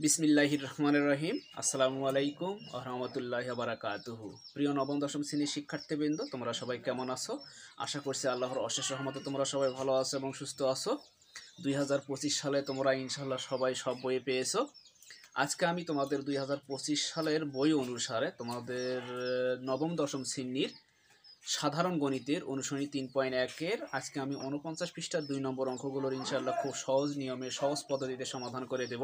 বিসমিল্লাহির রহমানির রহিম। আসসালামু আলাইকুম ওয়া রাহমাতুল্লাহি ওয়া বারাকাতুহু। প্রিয় নবম দশম শ্রেণীর শিক্ষার্থীবৃন্দ, তোমরা সবাই কেমন আছো? আশা করছি আল্লাহর অশেষ রহমতে তোমরা সবাই ভালো আছো এবং সুস্থ আছো। 2025 সালে তোমরা ইনশাআল্লাহ সবাই সব বই পেয়েছো। আজকে আমি তোমাদের 2025 সালের বই অনুসারে তোমাদের নবম দশম শ্রেণীর সাধারণ গণিতের অনুশীলনী 3.1-এর আজকে আমি 49 পৃষ্ঠার 2 নম্বর অঙ্কগুলোর ইনশাআল্লাহ খুব সহজ নিয়মে সহজ পদ্ধতিতে সমাধান করে দেব।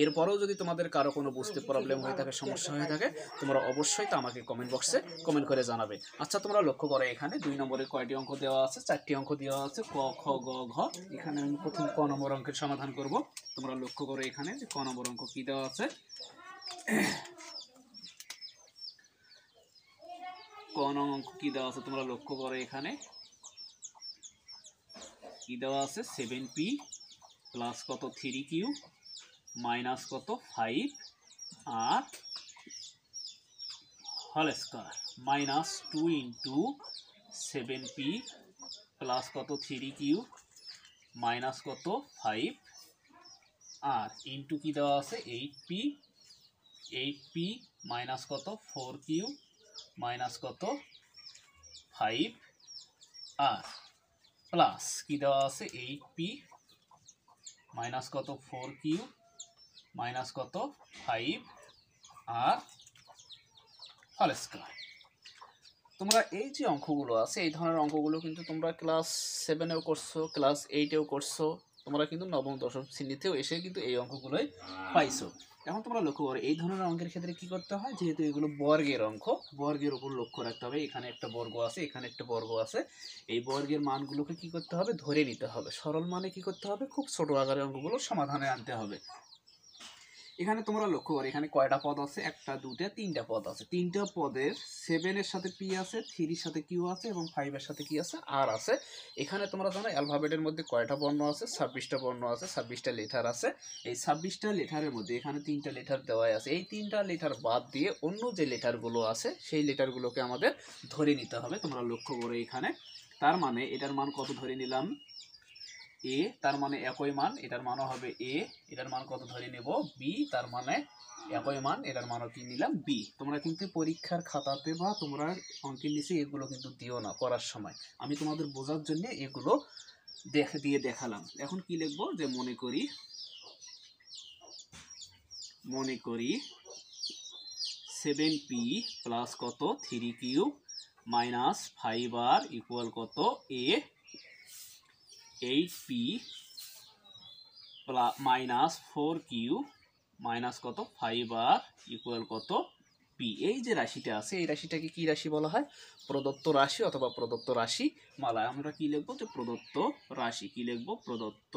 এরপরেও যদি তোমাদের কারো কোনো বুঝতে প্রবলেম হয়ে থাকে, সমস্যা হয়ে থাকে, তোমরা অবশ্যই তা আমাকে কমেন্ট বক্সে কমেন্ট করে জানাবে। আচ্ছা, তোমরা লক্ষ্য করো এখানে 2 নম্বরের কয়টি অঙ্ক দেওয়া আছে? 4টি অঙ্ক দেওয়া আছে, ক, খ, গ, ঘ। এখানে আমি প্রথম ক নম্বর অঙ্কের সমাধান করব। তোমরা লক্ষ্য করো এখানে যে ক নম্বর অঙ্ক কি দেওয়া আছে। ক নম্বর অঙ্ক কি দেওয়া আছে তোমরা লক্ষ্য করো এখানে কি দেওয়া আছে, 7p প্লাস কত 3q মাইনাস কত 5 আর whole square minus 2 into 7p plus কত 3q মাইনাস কত 5 আর ইন্টু কি দেওয়া আছে 8p মাইনাস কত 4q মাইনাস কত 5 আর প্লাস কি দেওয়া আছে 8p মাইনাস কত 4q মাইনাস কত 5 আর হোল স্কয়ার। তোমরা এই যে অঙ্কগুলো আছে, এই ধরনের অঙ্কগুলো কিন্তু তোমরা ক্লাস 7-এও করছো, ক্লাস 8-এও করছো, তোমরা কিন্তু নবম দশম শ্রেণীতেও এসে কিন্তু এই অঙ্কগুলোই পাইছো। এখন তোমরা লক্ষ্য করো এই ধরনের অঙ্কের ক্ষেত্রে কি করতে হয়, যেহেতু এগুলো বর্গের অঙ্ক, বর্গের উপর লক্ষ্য রাখতে হবে। এখানে একটা বর্গ আছে, এখানে একটা বর্গ আছে, এই বর্গের মানগুলোকে কি করতে হবে, ধরে নিতে হবে। সরল মানে কি করতে হবে, খুব ছোট আকারের অঙ্কগুলো সমাধানে আনতে হবে। এখানে তোমরা লক্ষ্য করো এখানে কয়টা পদ আছে, একটা দুটা তিনটা পদ আছে। তিনটা পদের 7-এর সাথে p আছে, 3-এর সাথে q আছে এবং 5-এর সাথে কি আছে, r আছে। এখানে তোমরা জানো অ্যালফাবেটের মধ্যে কয়টা বর্ণ আছে, 26টা বর্ণ আছে, 26টা লেটার আছে। এই 26টা লেটারের মধ্যে এখানে 3টা লেটার দেওয়াই আছে। এই 3টা লেটার বাদ দিয়ে অন্য যে লেটারগুলো আছে সেই লেটারগুলোকে আমাদের ধরে নিতে হবে। তোমরা লক্ষ্য করো এখানে, তার মানে এটার মান কত ধরে নিলাম, এ, তার মানে একই মান, এটার মানও হবে এ। এটার মান কত ধরে নেব, বি, তার মানে একই মান, এটার মানও কি নিলাম বি। তোমরা কিন্তু পরীক্ষার খাতাতে বা তোমরা অঙ্কের নিচে এগুলো কিন্তু দিও না করার সময়, আমি তোমাদের বোঝার জন্য এগুলো দিয়ে দেখালাম। এখন কি লিখবো, যে মনে করি 7p প্লাস কত 3q মাইনাস 5r ইকুয়াল কত a, 8p minus 4q minus কত 5r ইকুয়াল কত p। এই যে রাশিটা আছে, এই রাশিটাকে কি রাশি বলা হয়, প্রদত্ত রাশি অথবা প্রদত্ত রাশি মালা। আমরা কি লিখবো, যে প্রদত্ত রাশি। কি লিখবো, প্রদত্ত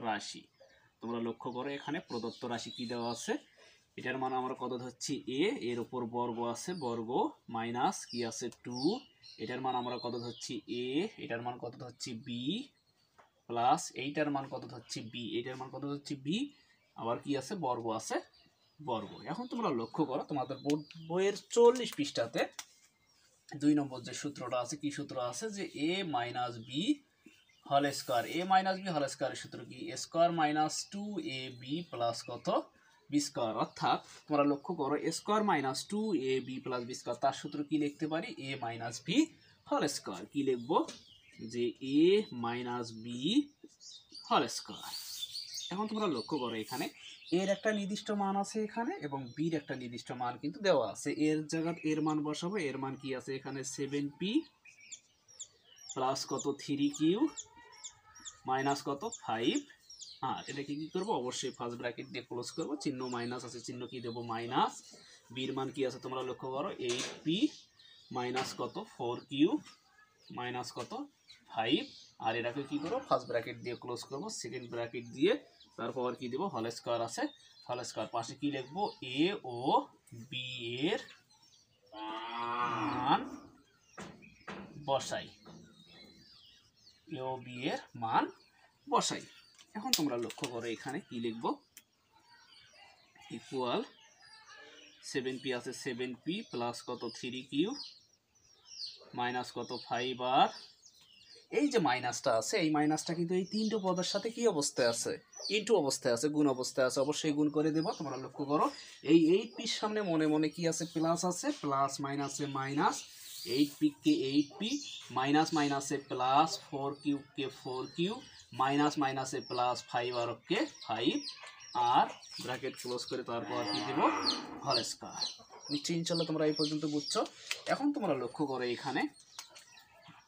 রাশি। তোমরা লক্ষ্য করো এখানে প্রদত্ত রাশি কি দেওয়া আছে, এটার মান আমরা কত ধরছি a, এর উপর বর্গ আছে, বর্গ মাইনাস কি আছে 2, এটার মান আমরা কত ধরছি a, এটার মান কত ধরছি b, প্লাস এইটার মান কত ধরছি b, এইটার মান কত ধরছি b, আবার কি আছে বর্গ আছে, বর্গ। এখন তোমরা লক্ষ্য করো তোমাদের বইয়ের 40 পৃষ্ঠাতে 2 নম্বর যে সূত্রটা আছে, কি সূত্র আছে, যে a minus b whole square. a minus b whole স্কয়ারের সূত্র কি, a square minus 2ab plus কত বি স্কয়ার। অর্থাৎ তোমরা লক্ষ্য করো a square minus 2ab plus B square, তার সূত্র কি লিখতে পারি, a minus b whole square. কি লিখবো, যে a minus b whole square. এখন তোমরা লক্ষ্য করো এখানে এর একটা নির্দিষ্ট মান আছে এখানে এবং বির একটা নির্দিষ্ট মান কিন্তু দেওয়া আছে। এর জায়গায় এর মান বসাবো, এর মান কি আছে এখানে 7p প্লাস কত 3q মাইনাস কত 5 আর এটাকে কি করবো, অবশ্যই ফার্স্ট ব্র্যাকেট দিয়ে ক্লোজ করবো, চিহ্ন মাইনাস আছে, চিহ্ন কি দেবো মাইনাস। বির মান কি আছে তোমরা লক্ষ্য করো 8p মাইনাস কত 4q মাইনাস কত 5 আর এটাকে কি করবো, ফার্স্ট ব্র্যাকেট দিয়ে ক্লোজ করবো, সেকেন্ড ব্র্যাকেট দিয়ে তারপর কি দেবো হোল স্কয়ার আছে, হোল স্কয়ার। পাশে কি লিখবো, a ও b এর মান বসাই, a ও b এর মান বসাই। এখন তোমরা লক্ষ্য করো এখানে কি লিখবো, ইকুয়াল 7p আছে, 7p প্লাস কত 3q মাইনাস কত 5r এই যে মাইনাসটা আছে, এই মাইনাসটা কিন্তু এই তিনটে পদের সাথে কি অবস্থায় আছে, ইনটু অবস্থায় আছে, গুণ অবস্থায় আছে। অবশ্যই গুণ করে দেবো। তোমরা লক্ষ্য করো এই 8p সামনে মনে মনে কি আছে, প্লাস আছে, প্লাস মাইনাসে মাইনাস, 8p কে 8p, মাইনাস মাইনাসে প্লাস, 4q কে 4q, মাইনাস মাইনাসে প্লাস, 5 আর কে 5, আর ব্র্যাকেট ক্লোজ করে তারপর কি দেব, হোল স্কয়ার। নিশ্চয়ই ইনশাআল্লাহ তোমরা এই পর্যন্ত বুঝছো। এখন তোমরা লক্ষ্য করো এখানে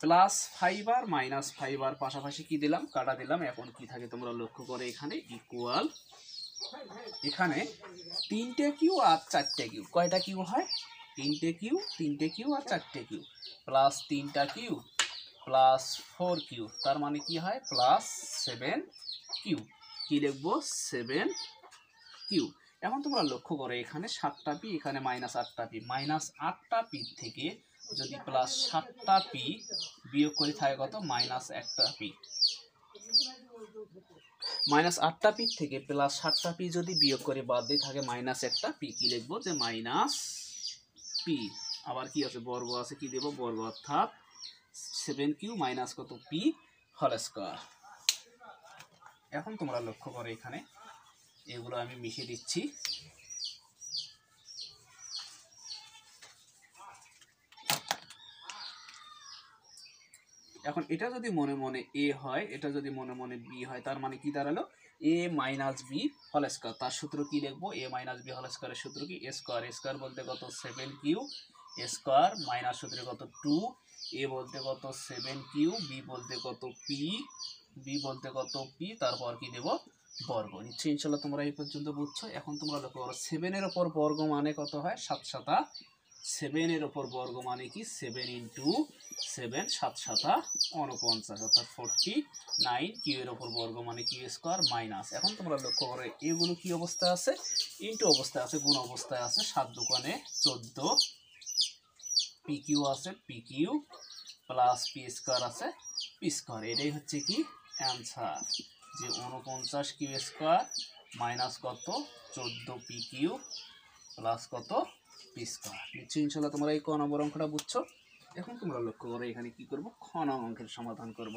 প্লাস 5 আর মাইনাস 5 আর পাশাপাশি কি দিলাম, কাটা দিলাম। এখন কি থাকে তোমরা লক্ষ্য করে এখানে ইকুয়াল, এখানে 3টে কিউ আর 4টে কিউ, কয়টা কিউ হয়, 3টে কিউ আর 4টে কিউ, প্লাস 3টা কিউ প্লাস 4 কিউ, তার মানে কি হয় প্লাস 7 কিউ। কি লিখবো, 7 কিউ। এখন তোমরা লক্ষ্য করো এখানে 7টা পি, এখানে মাইনাস 8টা পি, মাইনাস 8টা পি থেকে যদি প্লাস 7টা পি বিয়োগ করে থাকে কত, মাইনাস 1টা পি। মাইনাস 8টা পি থেকে প্লাস 7টা পি যদি বিয়োগ করে বাদ দিয়ে থাকে মাইনাস 1টা পি, কি লিখবো যে মাইনাস পি। আবার কি আছে, বর্গ আছে, কি দেব বর্গ, অর্থাৎ 7q মাইনাস কত পি হোল স্কয়ার। এখন তোমরা লক্ষ্য করো এখানে এগুলো আমি মিশিয়ে দিচ্ছি। এখন এটা যদি মনে মনে এ হয়, এটা যদি মনে মনে বি হয়, তার মানে কি দাঁড়ালো, A minus B whole square. তার সূত্র কি লিখবো, এ মাইনাস বি হোল স্কয়ারের সূত্র কি, এ স্কয়ার, এ স্কয়ার বলতে কত 7q স্কয়ার, মাইনাস সূত্রে কত 2, এ বলতে কত 7q, বি বলতে কত পি, বি বলতে কত পি, তারপর কি দেব বর্গ। নিশ্চয়ই ইনশাআল্লাহ তোমরা এই পর্যন্ত বুঝছো। এখন তোমরা লক্ষ্য করো 7 এর উপর বর্গ মানে কত হয়, 7 7, 7 এর উপর বর্গ মানে কি 7 ইন্টু 7, 7 7 49, অর্থাৎ 49। কিউ এর উপর বর্গ মানে কিউ স্কয়ার মাইনাস। এখন তোমরা লক্ষ্য করো এগুলো কি অবস্থায় আছে, ইন্টু অবস্থায় আছে, গুণ অবস্থায় আছে। 7 দোকানে 14, পি কিউ আছে, p q plus p square আছে, পি স্কয়ার। এটাই হচ্ছে কি অ্যান্সার, যে 49 কিউ স্কয়ার মাইনাস কত 14 পি কিউ প্লাস কত পি স্কয়ার। নিশ্চয়ই ইনশাআল্লাহ তোমরা এই ক নম্বর অঙ্কটা বুঝছো। এখন তোমরা লক্ষ্য করো এখানে কি করব, খ নং অঙ্কের সমাধান করব।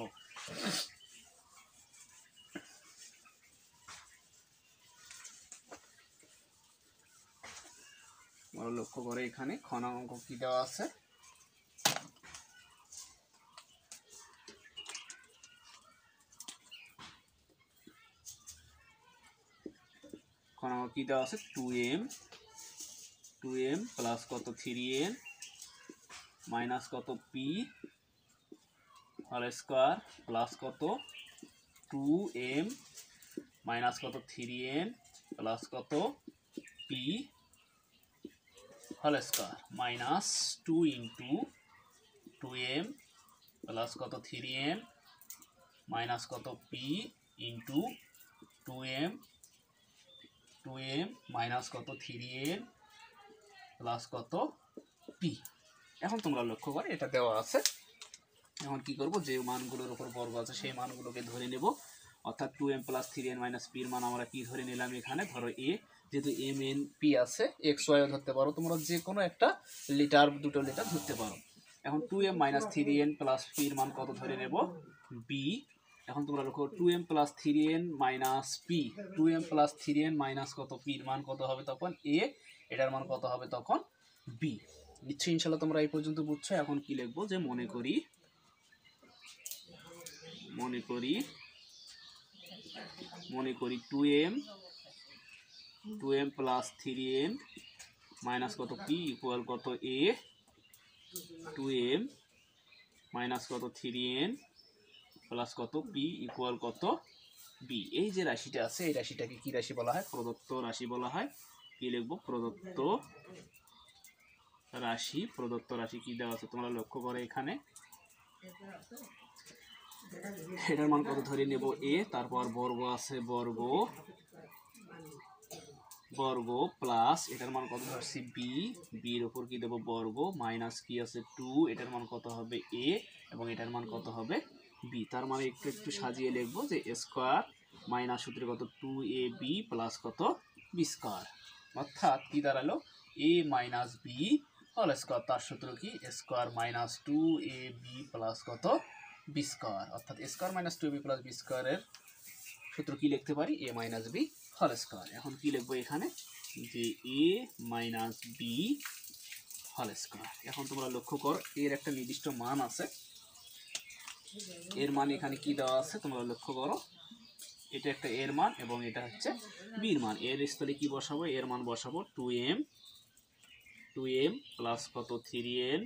তোমরা লক্ষ্য করো এখানে খ নং অঙ্ক কি দেওয়া আছে, খ নং কি দেওয়া আছে 2m প্লাস কত 3n মাইনাস কত পি হোল স্কয়ার প্লাস কত 2m মাইনাস কত 3n প্লাস কত p whole square minus 2 into 2m plus কত 3n মাইনাস কত পি ইন্টু 2m মাইনাস কত 3n প্লাস কত পি। এখন তোমরা লক্ষ্য করো এটা দেওয়া আছে। এখন কি করব, যে মানগুলোর উপর বর্গ আছে সেই মানগুলোকে ধরে নেব, অর্থাৎ 2m plus 3n minus P এর মান আমরা কি ধরে নিলাম এখানে, ধরো এ, যেহেতু এম এন পি আছে, এক্স ওয়াইও ধরতে পারো তোমরা, যে কোনো একটা লিটার দুটো লিটার ধরতে পারো। এখন 2m minus 3n plus P এর মান কত ধরে নেব, বি। এখন তোমরা লক্ষ্য 2m plus 3n minus P, 2m plus 3n minus কত পি এর মান কত হবে তখন এ, এটার মান কত হবে তখন বি। নিশ্চয়ই ইনশাআল্লাহ তোমরা এই পর্যন্ত বুঝছো। এখন কি লিখবো, যে মনে করি 2m প্লাস 3n মাইনাস কত পি ইকুয়াল কত এ, 2m মাইনাস কত 3n প্লাস কত পি ইকুয়াল কত বি। এই যে রাশিটা আছে এই রাশিটাকে কি রাশি বলা হয়, প্রদত্ত রাশি বলা হয়। কি লিখবো, প্রদত্ত রাশি। প্রদত্ত রাশি কি দেওয়া আছে তোমরা লক্ষ্য করো এখানে, এটার মান কত ধরে নেব এ, তারপর বর্গ আছে, বর্গ প্লাস এটার মান কত ধরছি বি, বির উপর কি দেব বর্গ, মাইনাস কি আছে 2, এটার মান কত হবে এ এবং এটার মান কত হবে বি। তার মানে একটু সাজিয়ে লিখবো যে স্কয়ার মাইনাস সূত্রে কত 2ab প্লাস কত বি স্কয়ার, অর্থাৎ কি দাঁড়ালো A minus B whole square. তার সূত্র কি স্কয়ার মাইনাস 2ab প্লাস কত বি স্কোয়ার, অর্থাৎ A square minus 2ab plus B স্কোয়ারের সূত্র কি লিখতে পারি? A minus B whole square. এখন কি লিখবো এখানে? যে A minus B whole square. এখন তোমরা লক্ষ্য করো এর একটা নির্দিষ্ট মান আছে, এর মান এখানে কি দেওয়া আছে তোমরা লক্ষ্য করো, এটা একটা এর মান এবং এটা হচ্ছে বির মান। এর স্থলে কি বসাবো? এর মান বসাবো 2m প্লাস কত 3n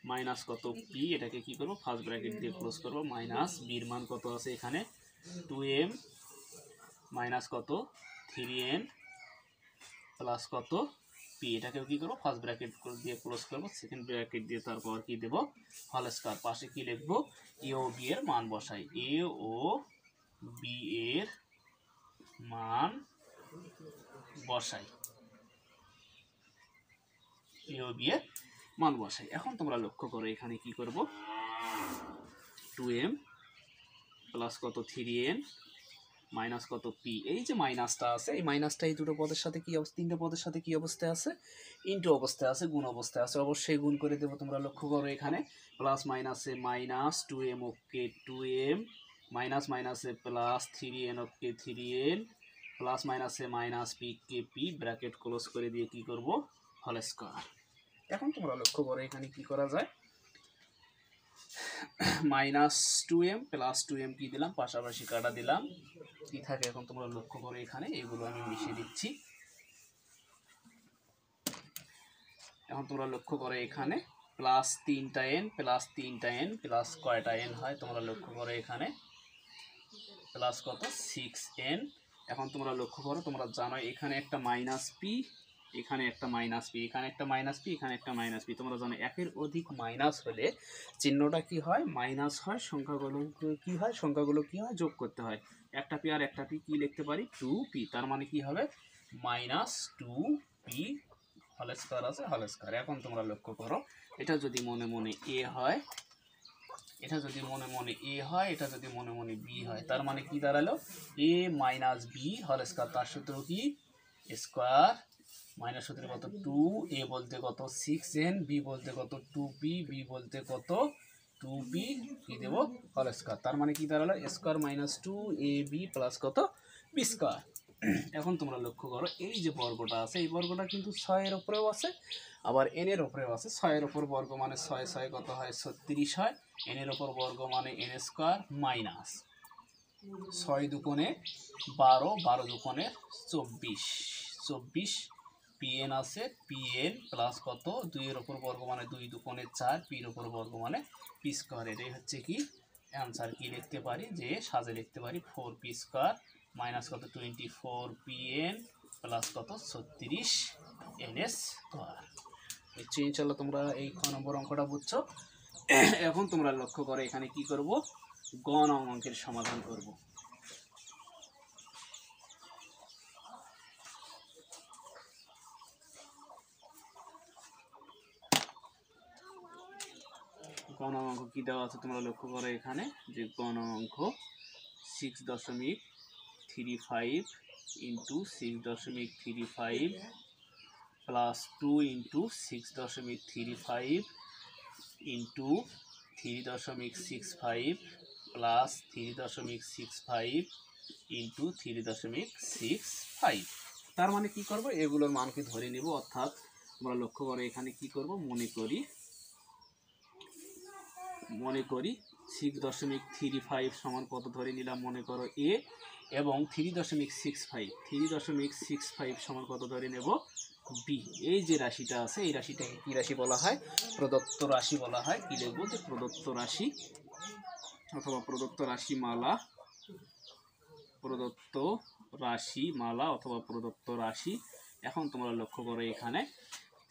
মাইনাস কত পি, এটাকে কি করবো ফার্স্ট ব্র্যাকেট দিয়ে ক্লোজ করবো, মাইনাস বির মান কত আছে এখানে 2m মাইনাস কত 3n প্লাস কত পি, এটাকেও কি করবো ফার্স্ট ব্র্যাকেট দিয়ে ক্লোজ করবো, সেকেন্ড ব্র্যাকেট দিয়ে তারপর কি দেবো হোল স্কয়ার। পাশে কি লিখবো? এ ও বি এর মান বসাই, এ ও বি এর মান বসাই, এ ও বি এর মান বসাই। এখন তোমরা লক্ষ্য করো এখানে কি করব, 2m প্লাস কত 3n মাইনাস কত পি, এই যে মাইনাসটা আছে এই মাইনাসটা এই দুটো পদের সাথে কি অবস্থা, তিনটে পদের সাথে কি অবস্থায় আছে? ইনটু অবস্থায় আছে, গুণ অবস্থায় আছে, অবশ্যই গুণ করে দেবো। তোমরা লক্ষ্য করো এখানে প্লাস মাইনাসে মাইনাস 2m ওকে 2m মাইনাস মাইনাসে প্লাস 3n ওকে 3n প্লাস মাইনাসে minus P K P, bracket close করে দিয়ে কি করব হোল স্কয়ার। এখন তোমরা লক্ষ্য করো এখানে কি করা যায়, মাইনাস 2m প্লাস 2m কি দিলাম পাশাপাশি কাটা দিলাম, কি থাকে এখন তোমরা লক্ষ্য করো এখানে এগুলো আমি মিশিয়ে দিচ্ছি। এখন তোমরা লক্ষ্য করো এখানে প্লাস 3টা n প্লাস 3টা n প্লাস কয়টা n হয় তোমরা লক্ষ্য করো এখানে প্লাস কত 6n। এখন তোমরা লক্ষ্য করো, তোমরা জানো এখানে একটা মাইনাস পি, এখানে একটা মাইনাস পি, এখানে একটা মাইনাস পি, এখানে একটা মাইনাস পি। তোমরা জানো একের অধিক মাইনাস হলে চিহ্নটা কি হয়? মাইনাস হয়। সংখ্যাগুলো কি হয়? সংখ্যাগুলো কি হয়? যোগ করতে হয়। একটা পি আর একটা পি কি লিখতে পারি? 2p। তার মানে কি হবে? মাইনাস 2p হোল স্কয়ার আছে হোল স্কয়ার। এখন তোমরা লক্ষ্য করো এটা যদি মনে মনে a হয়, এটা যদি মনে মনে a হয়, এটা যদি মনে মনে b হয়, তার মানে কি দাঁড়ালো? a minus b whole square. তার সূত্র কি? স্কয়ার মাইনাস সূত্র কত 2, a বলতে কত 6n, b বলতে কত 2p, b বলতে কত 2p, কি দেব হোল স্কয়ার। তার মানে কি দাঁড়ালো? স্কয়ার মাইনাস 2ab প্লাস কত b স্কয়ার। এখন তোমরা লক্ষ্য করো এই যে বর্গটা আছে এই বর্গটা কিন্তু 6 এর উপরেও আছে আবার n এর উপরেও আছে। 6 এর উপর বর্গ মানে 6 6 কত হয় 36 হয়, n এর উপর বর্গ মানে n স্কয়ার মাইনাস 6 দুগুণে 12, 12 দুগুণে 24, 24 pn আছে pn প্লাস কত 2 এর উপর বর্গ মানে 2 দুগুণে 4, p এর উপর বর্গ মানে p স্কয়ার। এটাই হচ্ছে কি অ্যানসার। কি লিখতে পারি? যে সাজে লিখতে পারি 4p স্কয়ার মাইনাস কত 24pn প্লাস কত 36n স্কয়ার। নিশ্চয়ই ইনশাআল্লাহ তোমরা এই খ নম্বর অঙ্কটা বুঝছো। এখন তোমরা লক্ষ্য করো এখানে কি করব, গ নং অঙ্কের সমাধান করব। গ নং অঙ্ক কি দেওয়া আছে তোমরা লক্ষ্য করো এখানে যে গ নং অঙ্ক 6.35 into 6.35 plus 2 into 6.35 into 3.65 plus 3.65 into 3.65। তার মানে কি করব, এগুলোর মানকে ধরে নেব। অর্থাৎ তোমরা লক্ষ্য করো এখানে কি করব, মনে করি 6.35 সমান কত ধরে নিলাম, মনে করো a, এবং 3.65 সমান কত ধরে নেব b। এই যে রাশিটা আছে এই রাশিটাকে কি রাশি বলা হয়? প্রদত্ত রাশি বলা হয়। কি লিখবো? যে প্রদত্ত রাশি অথবা প্রদত্ত রাশিমালা, প্রদত্ত রাশিমালা অথবা প্রদত্ত রাশি। এখন তোমরা লক্ষ্য করো এখানে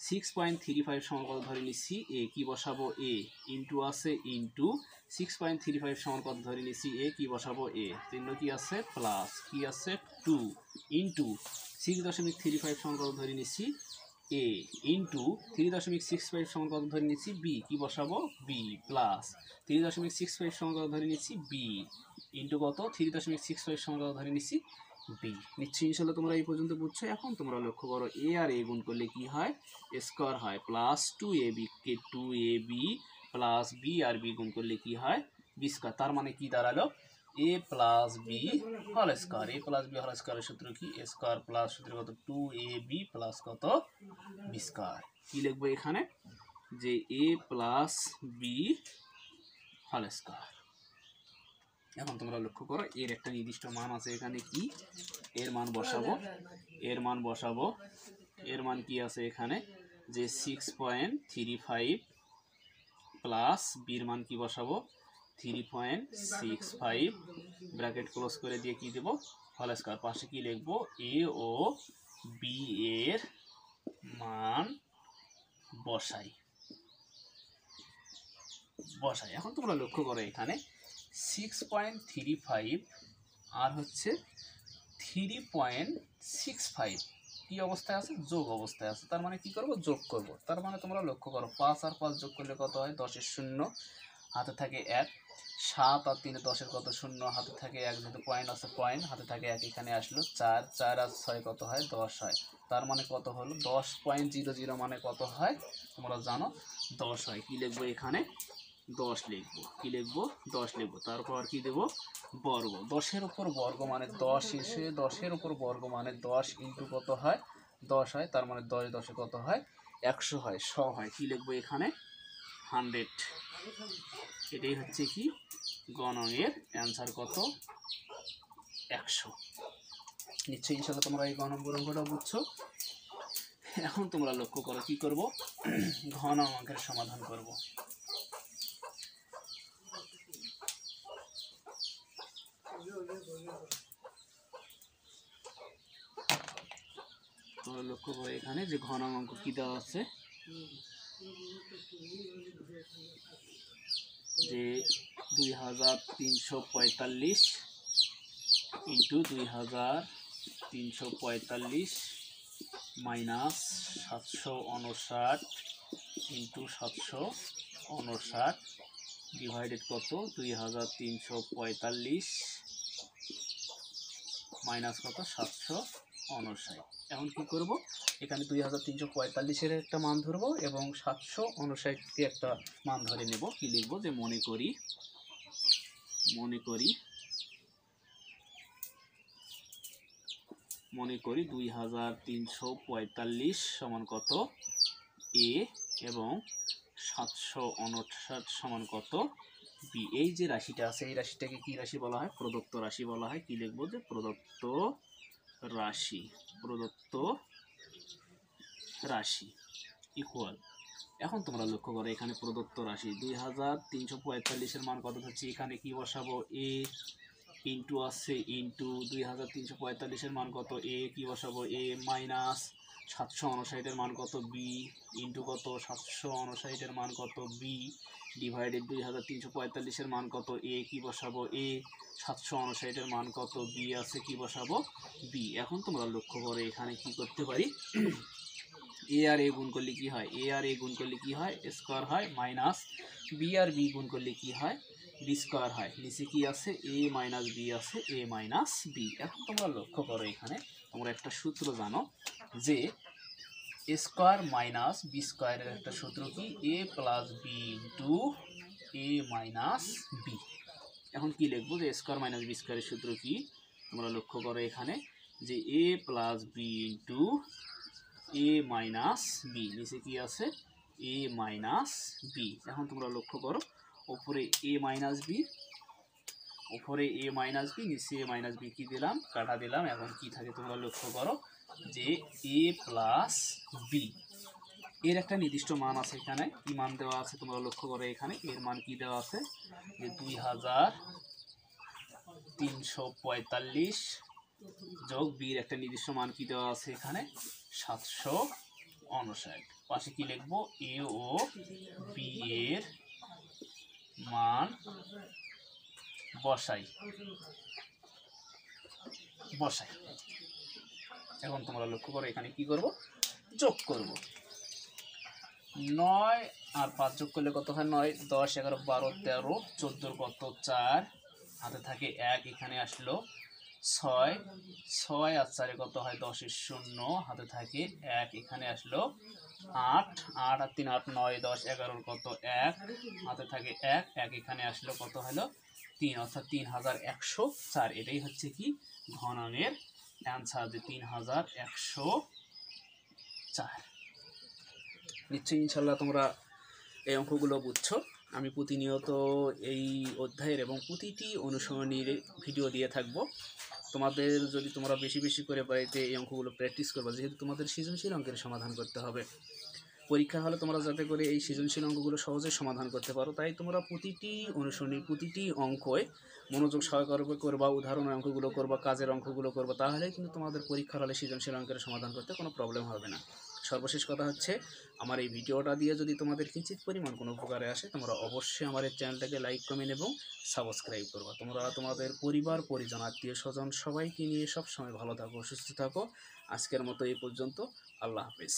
6.35 সমান কত ধরে নিচ্ছি a, কি বসাবো a, ইন্টু আছে ইন্টু 6.35 সমান কত ধরে নিচ্ছি a, কি বসাবো a, চিহ্ন কি আছে প্লাস, কি আছে 2, ইন্টু 6.35 সমান কত ধরে নিচ্ছি a, ইন্টু 3.65 সমান কত ধরে নিচ্ছি b, কি বসাবো b, প্লাস 3.65 সমান কত ধরে নিচ্ছি b, ইন্টু কত 3.65 সমান কত ধরে নিচ্ছি b। নিশ্চয়ই ইনশাআল্লাহ তোমরা এই পর্যন্ত বুঝছো। এখন তোমরা লক্ষ্য করো a আর a গুণ করলে কি হয়? স্কয়ার হয়, প্লাস 2ab কে 2ab প্লাস b আর b গুণ করলে কি হয়? বি স্কোয়ার, তার মানে কি দাঁড়ালো এ প্লাস বি হোল স্কোয়ার। এ প্লাস বি হোল স্কোয়ারের সূত্র কি এ স্কোয়ার প্লাস সূত্র কত 2ab প্লাস কত বি স্কোয়ার। কি লিখবো এখানে যে এ প্লাস বি হোল স্কোয়ার। এখন তোমরা লক্ষ্য করো এর একটা নির্দিষ্ট মান আছে এখানে, কি এর মান বসাবো, এর মান কি আছে এখানে যে 6.35 প্লাস বির মান কি বসাবো 3.65 ব্র্যাকেট ক্লোজ করে দিয়ে কি দেবো হোল স্কয়ার। পাশে কি লিখবো এ ও বি এর মান বসাই। এখন তোমরা লক্ষ্য করো এখানে 6.35 আর হচ্ছে 3.65 কি অবস্থায় আছে যোগ অবস্থায় আছে, তার মানে কি করব যোগ করব। তার মানে তোমরা লক্ষ্য করো 5 আর 5 যোগ করলে কত হয় 10 এর 0 হাতে থাকে 1, 7 আর 3 10 এর কত 0 হাতে থাকে 1, যেহেতু পয়েন্ট আছে পয়েন্ট হাতে থাকে 1, এখানে আসলো 4, 4 আর 6 কত হয় 10 হয়। তার মানে কত হলো 10.00 মানে কত হয় তোমরা জানো 10 হয়। কি লিখবো এখানে 10 লিখবো, কি লিখবো 10 লিখবো। তারপর কি দেব বর্গ, 10 এর উপর বর্গ মানে 10 এসে 10 এর উপর বর্গ মানে 10 ইন্টু কত হয় 10 হয়। তার মানে 10 10 কত হয় 100 হয়, 100 হয়। কি লিখবো এখানে 100। এটাই হচ্ছে কি গণনের অ্যান্সার কত 100। নিশ্চয়ই ইনশাআল্লাহ তোমরা এই গণ নম্বর অঙ্কটা বুঝছো। এখন তোমরা লক্ষ্য করো কি করব ঘন অঙ্কের সমাধান করব। তোমরা লক্ষ্য করো এখানে যে ঘন অঙ্ক কি দেওয়া আছে যে 2345 ইন্টু 2345 মাইনাস 759 ইন্টু 759 ডিভাইডেড কত 2345 মাইনাস কত 759। এখন কি করব এখানে 2345 এর একটা মান ধরবো এবং 759 কে একটা মান ধরে নেব। কি লিখব যে মনে করি 2345 সমান কত এ এবং 759 সমান কত বি। এই যে রাশিটা আছে এই রাশিটাকে কি রাশি বলা হয় প্রদত্ত রাশি বলা হয়। কি লিখব যে প্রদত্ত রাশি ইকুয়াল। এখন তোমরা লক্ষ্য করো এখানে প্রদত্ত রাশি 2345 এর মান কত হচ্ছে এখানে কি বসাবো এ ইন্টু আছে ইন্টু 2345 এর মান কত এ কি বসাবো এ মাইনাস 759 এর মান কত বি ইন্টু কত 759 এর মান কত বি ডিভাইডেড 2345 এর মান কত এ কি বসাবো এ 759 এর মান কত বি আছে কি বসাবো বি। এখন তোমরা লক্ষ্য করো এখানে কি করতে পারি এ আর এ গুণ করলে কি হয় এ আর এ গুণ করলে কি হয় স্কয়ার হয় মাইনাস বি আর বি গুণ করলে কি হয় বি স্কয়ার হয়। নিচে কি আছে এ মাইনাস বি আছে এ মাইনাস বি। এখন তোমরা লক্ষ্য করো এখানে তোমরা একটা সূত্র জানো যে এ স্কয়ার মাইনাস বি স্কয়ারের একটা সূত্র কি এ প্লাস বি ইন্টু এ মাইনাস বি। এখন কি লিখবো যে স্কয়ার মাইনাস বি স্কয়ারের সূত্র কি তোমরা লক্ষ্য করো এখানে যে এ প্লাস বি ইন্টু এ মাইনাস বি, নিচে কি আছে এ মাইনাস বি। এখন তোমরা লক্ষ্য করো উপরে এ মাইনাস বি নিচে এ মাইনাস বি কি দিলাম কাটা দিলাম। এখন কি থাকে তোমরা লক্ষ্য করো যে এ প্লাস বি এর একটা নির্দিষ্ট মান আছে এখানে কি মান দেওয়া আছে তোমরা লক্ষ্য করো এখানে এর মান কি দেওয়া আছে যে 2345 যোগ বির একটা নির্দিষ্ট মান কি দেওয়া আছে এখানে 759। পাশে কি লিখবো এ ও বি এর মান বসাই। এখন তোমরা লক্ষ্য করো এখানে কি করব যোগ করব 9 আর 5 যোগ করলে কত হয় 9 10 11 12 13 14 কত 4 হাতে থাকে 1 এখানে আসলো ছয়, ছয় আর চারে কত হয় 10 শূন্য, হাতে থাকে 1, এখানে আসলো 8, 8 আর 3 8 9 10 11 কত 1, হাতে থাকে 1, 1 এখানে আসলো কত হলো 3, অর্থাৎ 3104। এটাই হচ্ছে কি ঘ নংয়ের অ্যান্সার, যে 3104। নিশ্চয়ই ইনশাল্লাহ তোমরা এই অঙ্কগুলো বুঝছো। আমি প্রতিনিয়ত এই অধ্যায়ের এবং প্রতিটি অনুসরণীর ভিডিও দিয়ে থাকবো। তোমাদের যদি তোমরা বেশি বেশি করে বাড়িতে এই অঙ্কগুলো প্র্যাকটিস করবে, যেহেতু তোমাদের সৃজনশীল অঙ্কের সমাধান করতে হবে পরীক্ষা হলে, তোমরা যাতে করে এই সৃজনশীল অঙ্কগুলো সহজে সমাধান করতে পারো, তাই তোমরা প্রতিটি অনুসরণী প্রতিটি অঙ্কয় মনোযোগ সহকারে করবা, উদাহরণের অঙ্কগুলো করবা, কাজের অঙ্কগুলো করবা, তাহলে কিন্তু তোমাদের পরীক্ষার হলে সৃজনশীল অঙ্কের সমাধান করতে কোনো প্রবলেম হবে না। সর্বশেষ কথা হচ্ছে, আমার এই ভিডিওটা দিয়ে যদি তোমাদের কিঞ্চিত পরিমাণ কোনো উপকারে আসে, তোমরা অবশ্যই আমার এই চ্যানেলটাকে লাইক কমেন্ট এবং সাবস্ক্রাইব করবা। তোমরা তোমাদের পরিবার পরিজন আত্মীয় স্বজন সবাইকে নিয়ে সবসময় ভালো থাকো, সুস্থ থাকো। আজকের মতো এই পর্যন্ত। আল্লাহ হাফিজ।